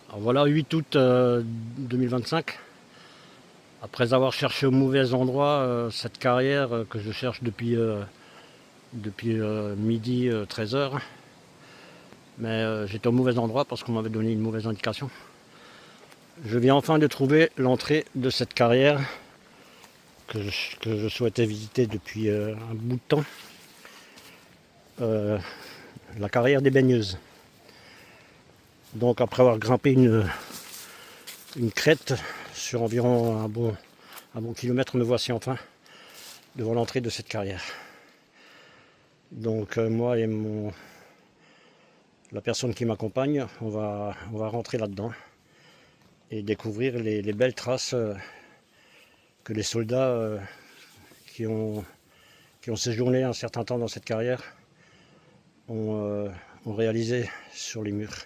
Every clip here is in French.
Alors voilà, 8 août 2025. Après avoir cherché au mauvais endroit cette carrière que je cherche depuis midi 13 h, mais j'étais au mauvais endroit parce qu'on m'avait donné une mauvaise indication. Je viens enfin de trouver l'entrée de cette carrière que je souhaitais visiter depuis un bout de temps. La carrière des baigneuses. Donc après avoir grimpé une crête sur environ un bon kilomètre, me voici enfin devant l'entrée de cette carrière. Donc moi et la personne qui m'accompagne, on va rentrer là-dedans et découvrir les belles traces que les soldats qui ont séjourné un certain temps dans cette carrière ont réalisé sur les murs.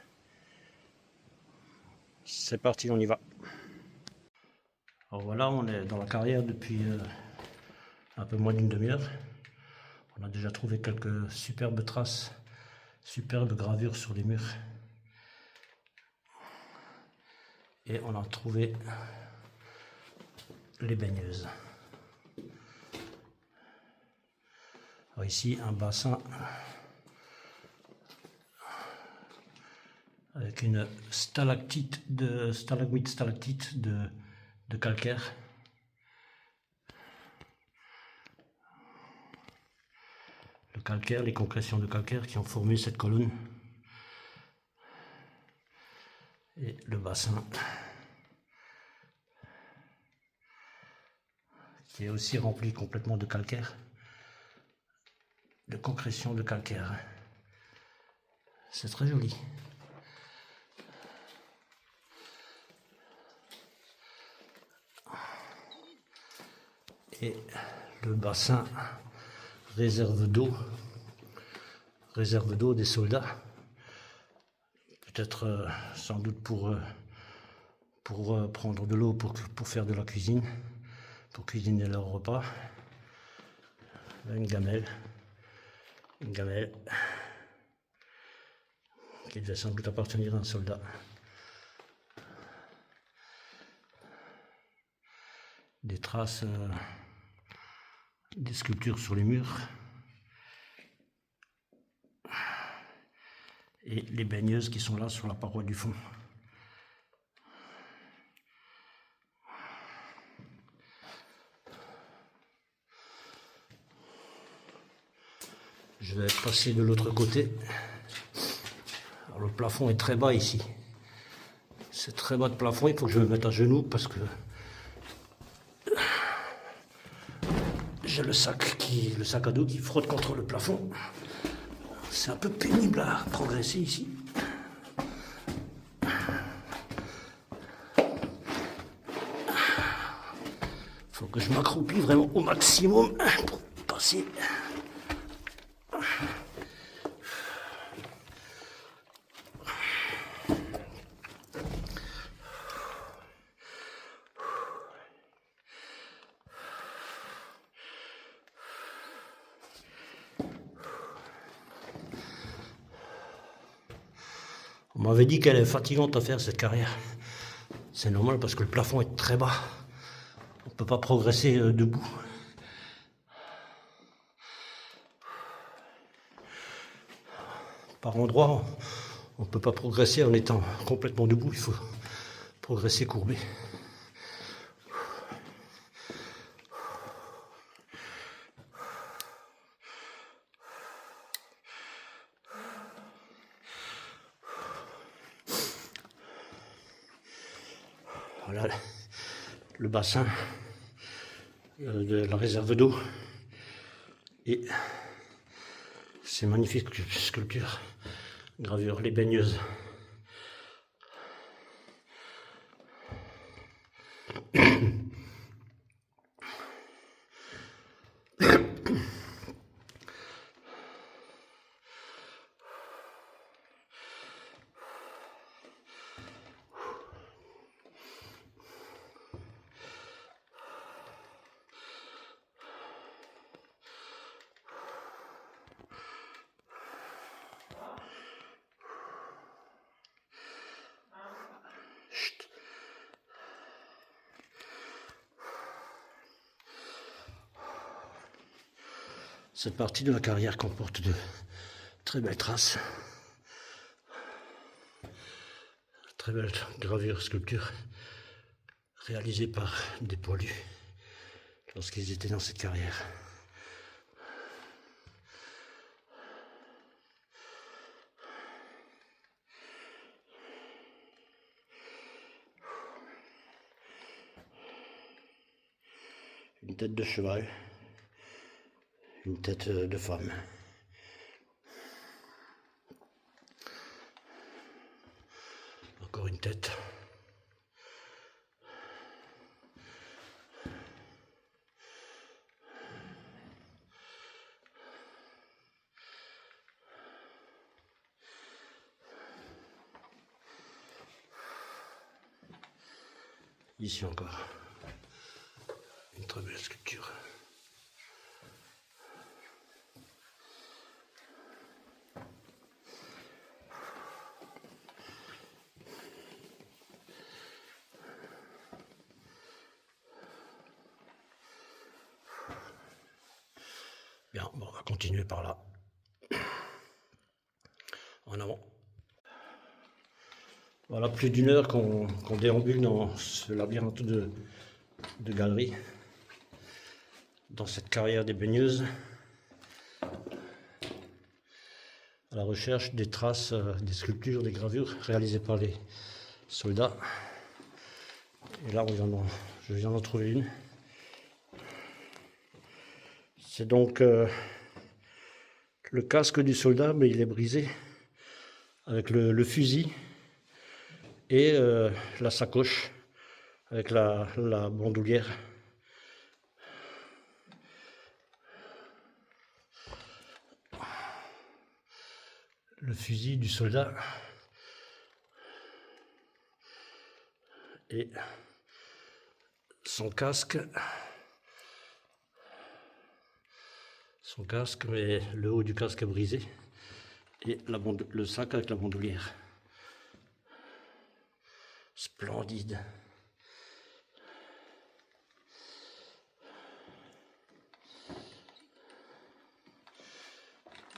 C'est parti, on y va. Alors voilà, on est dans la carrière depuis un peu moins d'une demi-heure. On a déjà trouvé quelques superbes traces, superbes gravures sur les murs. Et on a trouvé les baigneuses. Alors ici, un bassin avec une stalagmite de calcaire. Le calcaire, les concrétions de calcaire qui ont formé cette colonne. Et le bassin qui est aussi rempli complètement de calcaire, de concrétions de calcaire. C'est très joli. Et le bassin réserve d'eau des soldats, peut-être sans doute pour prendre de l'eau pour faire de la cuisine, pour cuisiner leur repas. Là, une gamelle qui devait sans doute appartenir à un soldat. Des traces, des sculptures sur les murs. Et les baigneuses qui sont là sur la paroi du fond. Je vais passer de l'autre côté. Alors, le plafond est très bas ici. C'est très bas de plafond, il faut que je me mette à genoux parce que j'ai le sac à dos qui frotte contre le plafond. C'est un peu pénible à progresser ici. Faut que je m'accroupisse vraiment au maximum pour passer. On m'avait dit qu'elle est fatigante à faire cette carrière. C'est normal parce que le plafond est très bas. On ne peut pas progresser debout. Par endroits, on ne peut pas progresser en étant complètement debout. Il faut progresser courbé. Voilà le bassin de la réserve d'eau et ces magnifiques sculptures, gravures, les baigneuses. Cette partie de la carrière comporte de très belles traces, très belles gravures, sculptures réalisées par des poilus lorsqu'ils étaient dans cette carrière. Une tête de cheval, une tête de femme. Encore une tête. Ici encore, une très belle sculpture. Bien, bon, on va continuer par là. En avant. Voilà, plus d'une heure qu'on déambule dans ce labyrinthe de galeries, dans cette carrière des baigneuses, à la recherche des traces, des sculptures, des gravures réalisées par les soldats. Et là, je viens d'en trouver une. C'est donc le casque du soldat, mais il est brisé avec le fusil et la sacoche avec la bandoulière. Le fusil du soldat et son casque, mais le haut du casque est brisé, et le sac avec la bandoulière. Splendide.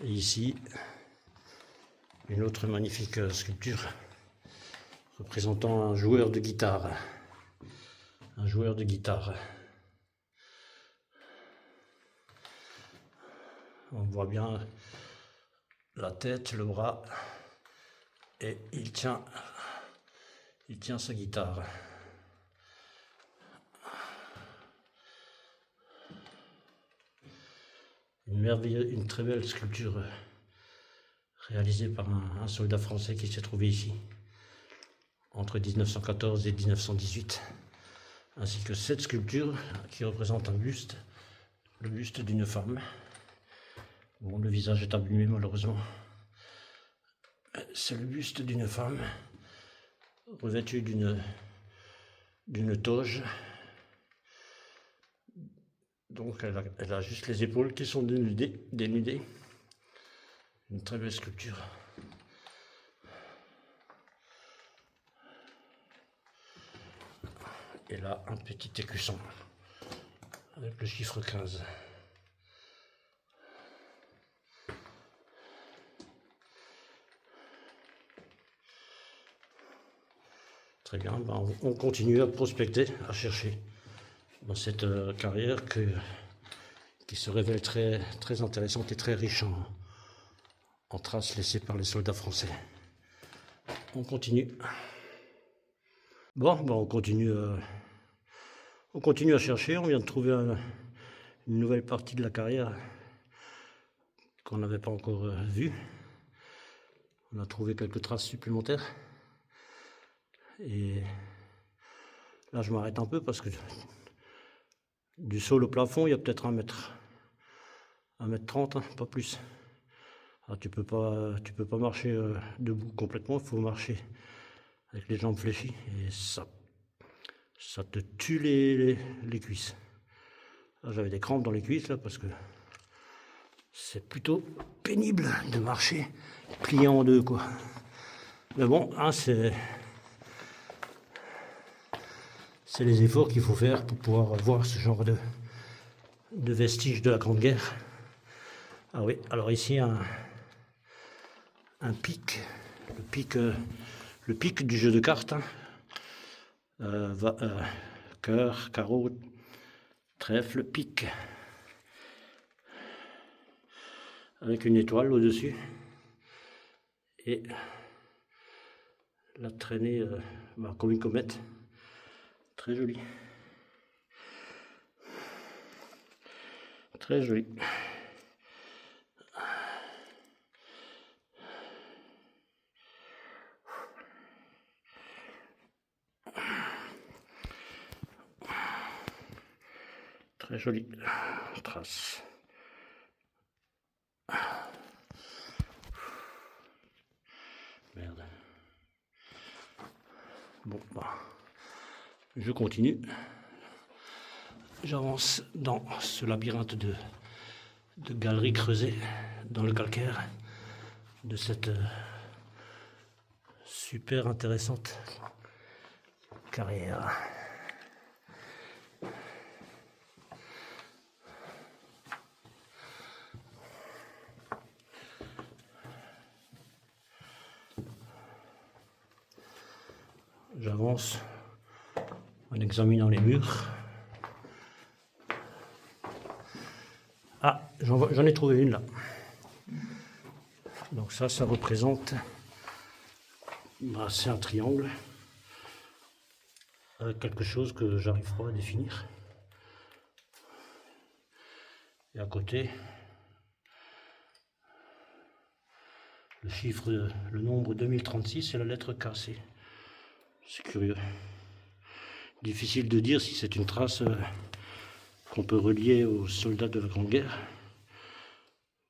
Et ici, une autre magnifique sculpture représentant un joueur de guitare. Un joueur de guitare. On voit bien la tête, le bras, et il tient sa guitare. Une très belle sculpture réalisée par un soldat français qui s'est trouvé ici entre 1914 et 1918, ainsi que cette sculpture qui représente le buste d'une femme. Bon, le visage est abîmé malheureusement. C'est le buste d'une femme revêtue d'une toge. Donc elle a juste les épaules qui sont dénudées. Une très belle sculpture. Et là, un petit écusson avec le chiffre 15. Très bien, ben on continue à prospecter, à chercher dans cette carrière qui se révèle très, très intéressante et très riche en traces laissées par les soldats français. On continue. Bon, ben on continue à chercher. On vient de trouver une nouvelle partie de la carrière qu'on n'avait pas encore vue. On a trouvé quelques traces supplémentaires. Et là, je m'arrête un peu parce que du sol au plafond, il y a peut-être 1m30, hein, pas plus. Alors, tu peux pas marcher debout complètement, il faut marcher avec les jambes fléchies et ça te tue les cuisses. Là, j'avais des crampes dans les cuisses là parce que c'est plutôt pénible de marcher plié en deux quoi. Mais bon, hein, c'est les efforts qu'il faut faire pour pouvoir voir ce genre de vestiges de la Grande Guerre. Ah oui, alors ici un pic, le pic du jeu de cartes, hein. Cœur, carreau, trèfle, pique, avec une étoile au-dessus, et la traînée comme une comète, très jolie, très jolie. Très jolie trace. Merde. Bon, bah, je continue. J'avance dans ce labyrinthe de galeries creusées dans le calcaire de cette super intéressante carrière. J'avance en examinant les murs. Ah, j'en ai trouvé une là. Donc ça représente, c'est un triangle avec quelque chose que j'arrive pas à définir. Et à côté, le nombre 2036 et la lettre K. C'est curieux. Difficile de dire si c'est une trace qu'on peut relier aux soldats de la Grande Guerre,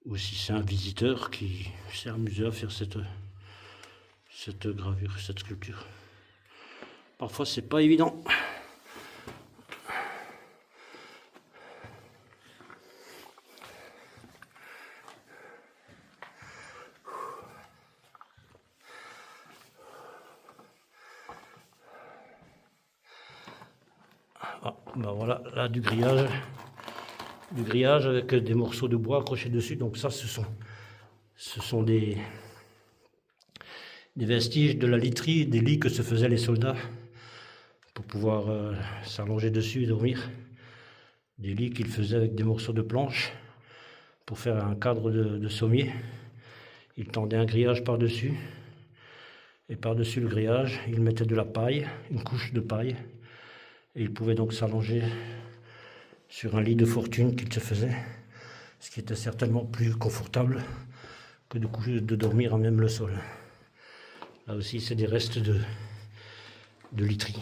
ou si c'est un visiteur qui s'est amusé à faire cette gravure, cette sculpture. Parfois c'est pas évident. Ah, ben voilà, là du grillage avec des morceaux de bois accrochés dessus. Donc ça, ce sont des vestiges de la literie, des lits que se faisaient les soldats pour pouvoir s'allonger dessus et dormir. Des lits qu'ils faisaient avec des morceaux de planche pour faire un cadre de sommier. Ils tendaient un grillage par-dessus, et par-dessus le grillage, ils mettaient de la paille, une couche de paille, et ils pouvaient donc s'allonger sur un lit de fortune qu'ils se faisaient, ce qui était certainement plus confortable que de dormir à même le sol. Là aussi, c'est des restes de literie.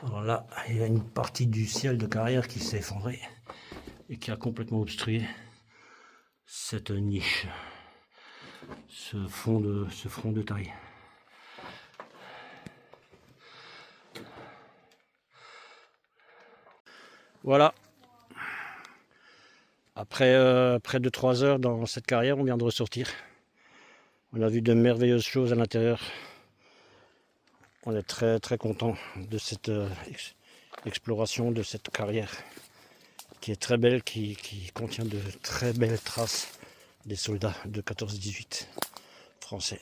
Alors là, il y a une partie du ciel de carrière qui s'est effondrée et qui a complètement obstrué cette niche, ce front de taille. Voilà. Après près de 3 heures dans cette carrière, on vient de ressortir. On a vu de merveilleuses choses à l'intérieur. On est très très content de cette exploration de cette carrière qui est très belle, qui contient de très belles traces des soldats de 14-18 français.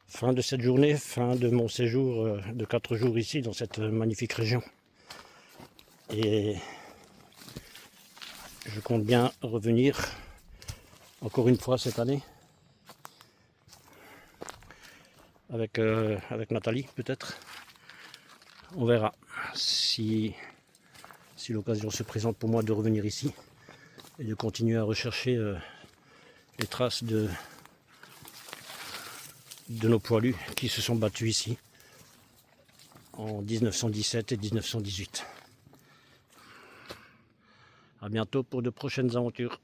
Fin de cette journée, fin de mon séjour de 4 jours ici dans cette magnifique région. Et je compte bien revenir encore une fois cette année avec Nathalie peut-être. On verra si l'occasion se présente pour moi de revenir ici et de continuer à rechercher les traces de nos poilus qui se sont battus ici en 1917 et 1918. À bientôt pour de prochaines aventures.